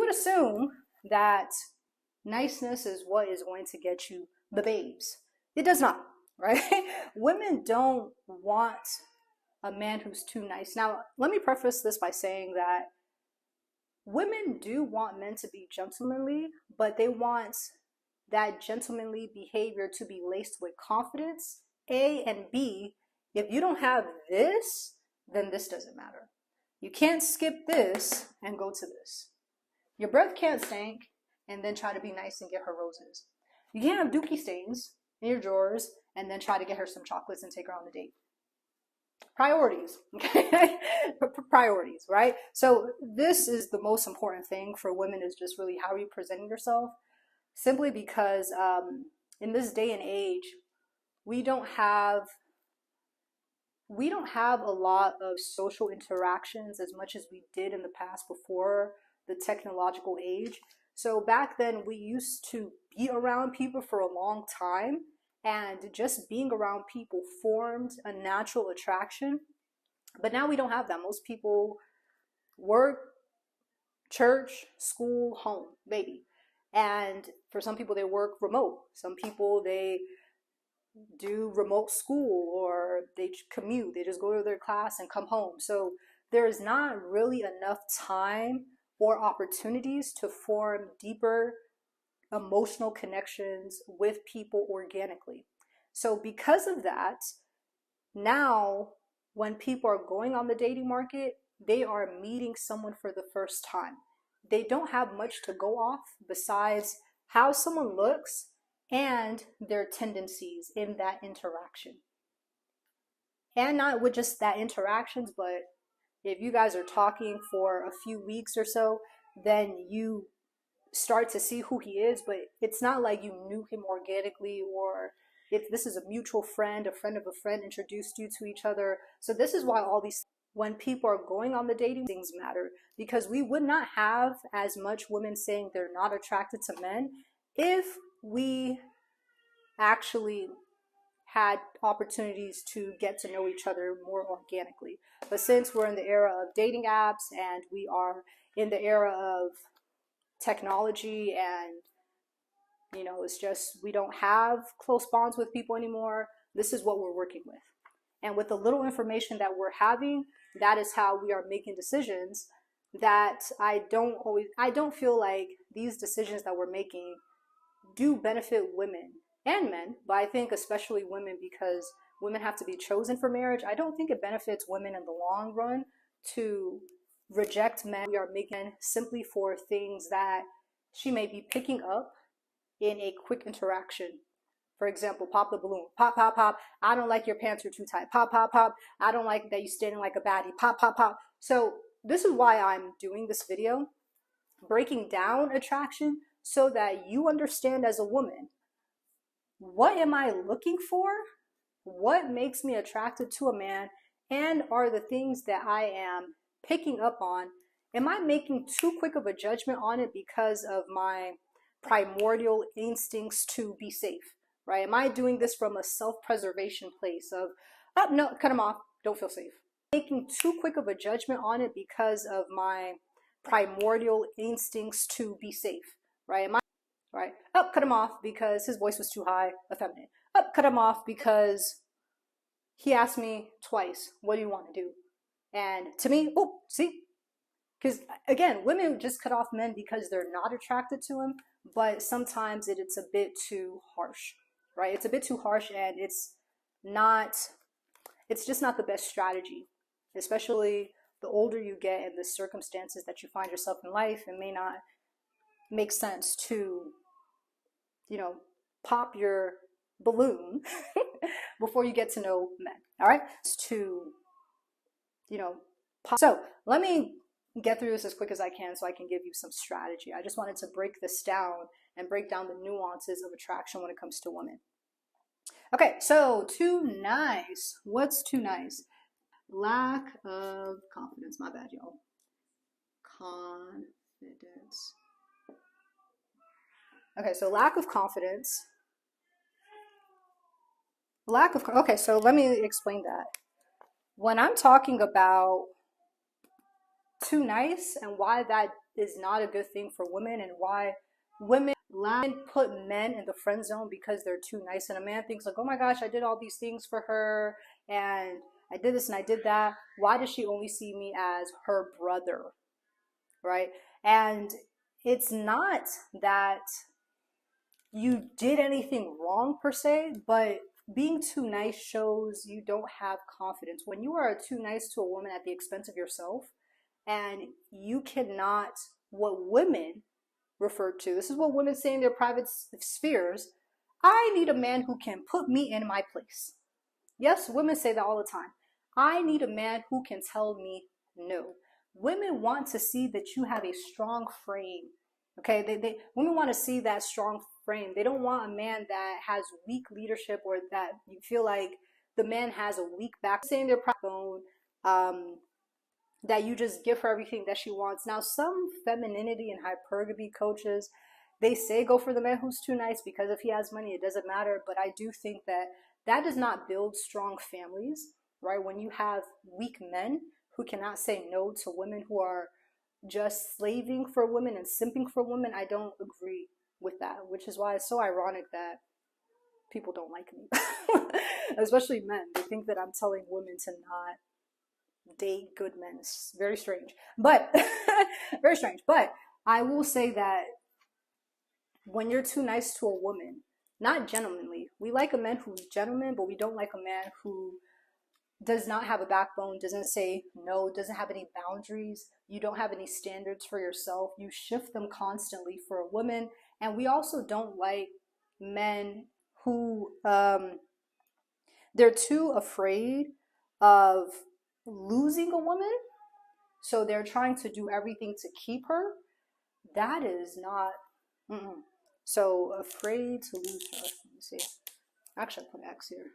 would assume that niceness is what is going to get you the babes. It does not, right? Women don't want a man who's too nice. Now, let me preface this by saying that women do want men to be gentlemanly, but they want that gentlemanly behavior to be laced with confidence, A, and B, if you don't have this, then this doesn't matter. You can't skip this and go to this. Your breath can't stink and then try to be nice and get her roses. You can't have dookie stains in your drawers and then try to get her some chocolates and take her on a date. Priorities, okay? Priorities, right? So this is the most important thing for women, is just really how are you presenting yourself? Simply because in this day and age, we don't have a lot of social interactions as much as we did in the past before the technological age. So back then we used to be around people for a long time, and just being around people formed a natural attraction. But now we don't have that. Most people work, church, school, home, baby. And for some people they work remote. Some people they do remote school, or they commute. They just go to their class and come home. So there is not really enough time or opportunities to form deeper emotional connections with people organically. So because of that, now when people are going on the dating market, they are meeting someone for the first time. They don't have much to go off besides how someone looks and their tendencies in that interaction. And not with just that interactions, but if you guys are talking for a few weeks or so, then you start to see who he is, but it's not like you knew him organically, or if this is a mutual friend, a friend of a friend introduced you to each other. So this is why all these, when people are going on the dating, things matter, because we would not have as much women saying they're not attracted to men if we actually had opportunities to get to know each other more organically. But since we're in the era of dating apps and we are in the era of technology, and it's just we don't have close bonds with people anymore, this is what we're working with. And with the little information that we're having, that is how we are making decisions that I don't feel like these decisions that we're making do benefit women and men, but I think especially women, because women have to be chosen for marriage. I don't think it benefits women in the long run to reject men we are making simply for things that she may be picking up in a quick interaction. For example, pop the balloon. Pop, pop, pop. I don't like your pants are too tight. Pop, pop, pop. I don't like that you standing like a baddie. Pop, pop, pop. So this is why I'm doing this video, breaking down attraction, so that you understand as a woman, what am I looking for? What makes me attracted to a man? And are the things that I am picking up on, am I making too quick of a judgment on it because of my primordial instincts to be safe, right? Am I doing this from a self-preservation place of, oh, no, cut them off, don't feel safe? Making too quick of a judgment on it because of my primordial instincts to be safe, right? Am I, right? Oh, cut him off because his voice was too high, effeminate. Oh, cut him off because he asked me twice, what do you want to do? And to me, oh, see? Because again, women just cut off men because they're not attracted to him, but sometimes it's a bit too harsh, right? It's a bit too harsh, and it's just not the best strategy, especially the older you get and the circumstances that you find yourself in life. It may not make sense to, pop your balloon before you get to know men, all right? So let me get through this as quick as I can so I can give you some strategy. I just wanted to break this down and break down the nuances of attraction when it comes to women. Okay, so too nice. What's too nice? Lack of confidence. My bad, y'all. Confidence. Okay, so lack of confidence. Okay, so let me explain that. When I'm talking about too nice and why that is not a good thing for women, and why women put men in the friend zone because they're too nice. And a man thinks like, oh my gosh, I did all these things for her, and I did this and I did that. Why does she only see me as her brother? Right? And it's not that you did anything wrong per se, but being too nice shows you don't have confidence. When you are too nice to a woman at the expense of yourself, and you cannot, what women refer to, this is what women say in their private spheres, I need a man who can put me in my place. Yes, women say that all the time. I need a man who can tell me no. Women want to see that you have a strong frame. Okay, women want to see that strong frame. They don't want a man that has weak leadership, or that you feel like the man has a weak back, saying their backbone, that you just give her everything that she wants. Now, some femininity and hypergamy coaches, they say go for the man who's too nice because if he has money, it doesn't matter. But I do think that that does not build strong families, right? When you have weak men who cannot say no to women who are just slaving for women and simping for women, I don't agree with that, which is why it's so ironic that people don't like me, especially men. They think that I'm telling women to not date good men. It's very strange, but very strange. But I will say that when you're too nice to a woman, not gentlemanly, we like a man who's gentleman, but we don't like a man who does not have a backbone, doesn't say no, doesn't have any boundaries. You don't have any standards for yourself. You shift them constantly for a woman. And we also don't like men who they're too afraid of losing a woman, so they're trying to do everything to keep her. That is not. Mm-mm. So afraid to lose her. Let me see. Actually, I put X here.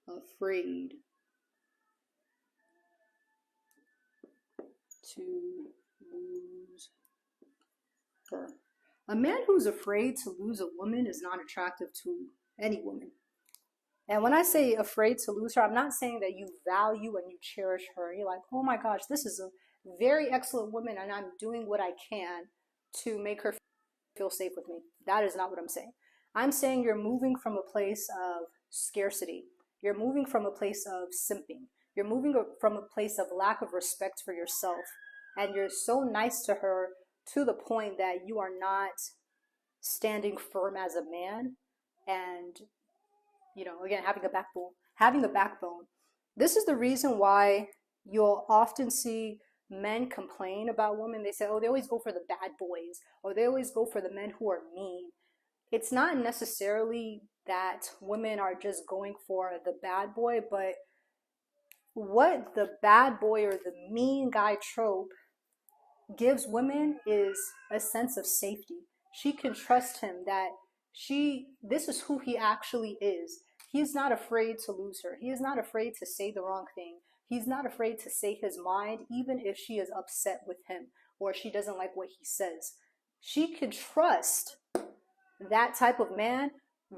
Afraid to lose her. A man who's afraid to lose a woman is not attractive to any woman. And when I say afraid to lose her, I'm not saying that you value and you cherish her. You're like, oh my gosh, this is a very excellent woman, and I'm doing what I can to make her feel safe with me. That is not what I'm saying. I'm saying you're moving from a place of scarcity. You're moving from a place of simping. You're moving from a place of lack of respect for yourself. And you're so nice to her to the point that you are not standing firm as a man, and again, having a backbone. Having a backbone. This is the reason why you'll often see men complain about women. They say, oh, they always go for the bad boys, or they always go for the men who are mean. It's not necessarily that women are just going for the bad boy, but what the bad boy or the mean guy trope gives women is a sense of safety. She can trust him that this is who he actually is. He's not afraid to lose her. He is not afraid to say the wrong thing. He's not afraid to say his mind, even if she is upset with him or she doesn't like what he says. She can trust that type of man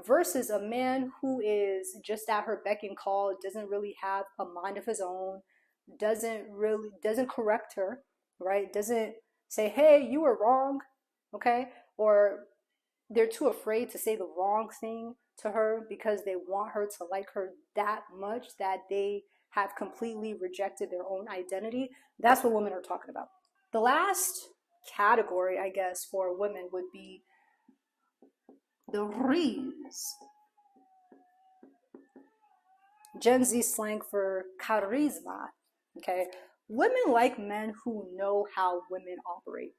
versus a man who is just at her beck and call, doesn't really have a mind of his own, doesn't correct her, right? Doesn't say, hey, you were wrong, okay? Or they're too afraid to say the wrong thing to her because they want her to like her that much that they have completely rejected their own identity. That's what women are talking about. The last category, I guess, for women would be the Riz. Gen Z slang for charisma. Okay? Women like men who know how women operate.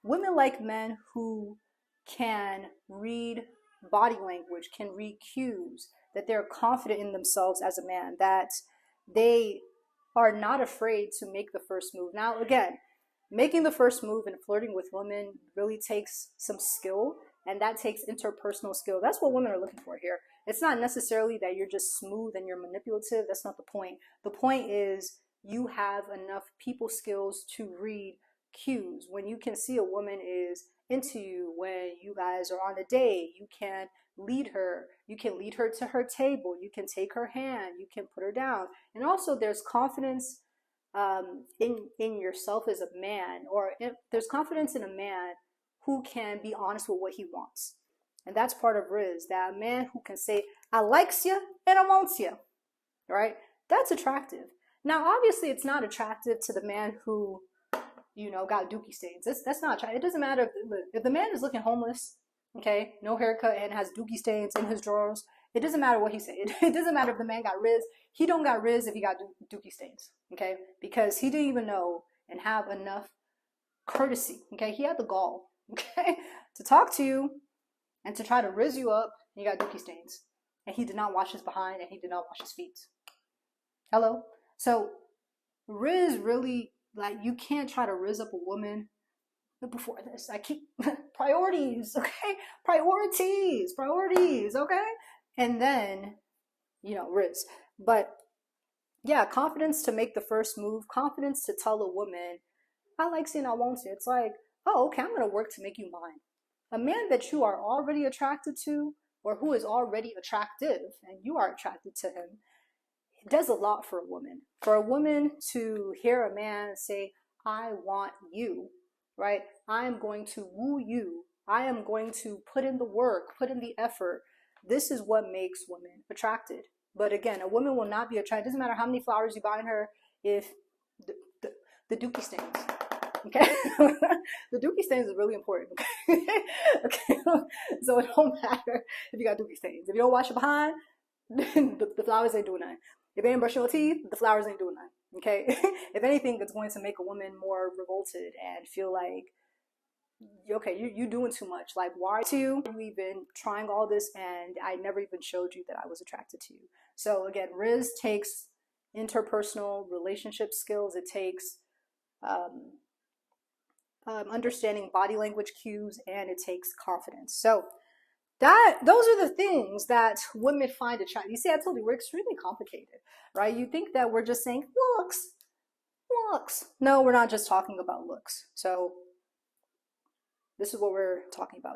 Women like men who can read body language, can read cues, that they're confident in themselves as a man, that they are not afraid to make the first move. Now, again, making the first move and flirting with women really takes some skill, and that takes interpersonal skill. That's what women are looking for here. It's not necessarily that you're just smooth and you're manipulative. That's not the point. The point is you have enough people skills to read cues. When you can see a woman is into you, when you guys are on a date, you can lead her. You can lead her to her table. You can take her hand. You can put her down. And also there's confidence in yourself as a man, or if there's confidence in a man who can be honest with what he wants. And that's part of Riz, that a man who can say, I likes you and I wants you, right? That's attractive. Now, obviously, it's not attractive to the man who, got dookie stains. That's not attractive. It doesn't matter if the man is looking homeless, okay, no haircut and has dookie stains in his drawers. It doesn't matter what he said. It doesn't matter if the man got Riz. He don't got Riz if he got dookie stains, okay? Because he didn't even know and have enough courtesy, okay? He had the gall, okay, to talk to you and to try to Riz you up. And you got dookie stains, and he did not wash his behind, and he did not wash his feet. Hello. So Riz really, like, you can't try to Riz up a woman before this. I keep priorities, okay? Priorities, okay? And then, Riz. But yeah, confidence to make the first move, confidence to tell a woman, I like seeing I want you. It's like, oh, okay, I'm gonna work to make you mine. A man that you are already attracted to, or who is already attractive, and you are attracted to him, it does a lot for a woman. For a woman to hear a man say, I want you, right? I am going to woo you. I am going to put in the work, put in the effort. This is what makes women attracted. But again, a woman will not be attracted. It doesn't matter how many flowers you buy in her if the dookie stains. Okay, the dookie stains is really important. Okay, okay. So it don't matter if you got dookie stains. If you don't wash your behind, the flowers ain't doing nothing. If you ain't brushing your teeth, the flowers ain't doing nothing. Okay, if anything, it's going to make a woman more revolted and feel like, okay, you doing too much. Like, why are you even trying all this and I never even showed you that I was attracted to you? So again, Riz takes interpersonal relationship skills. It takes understanding body language cues, and it takes confidence. So those are the things that women find attractive. You see, I told you we're extremely complicated, right? You think that we're just saying looks. No, we're not just talking about looks. So this is what we're talking about.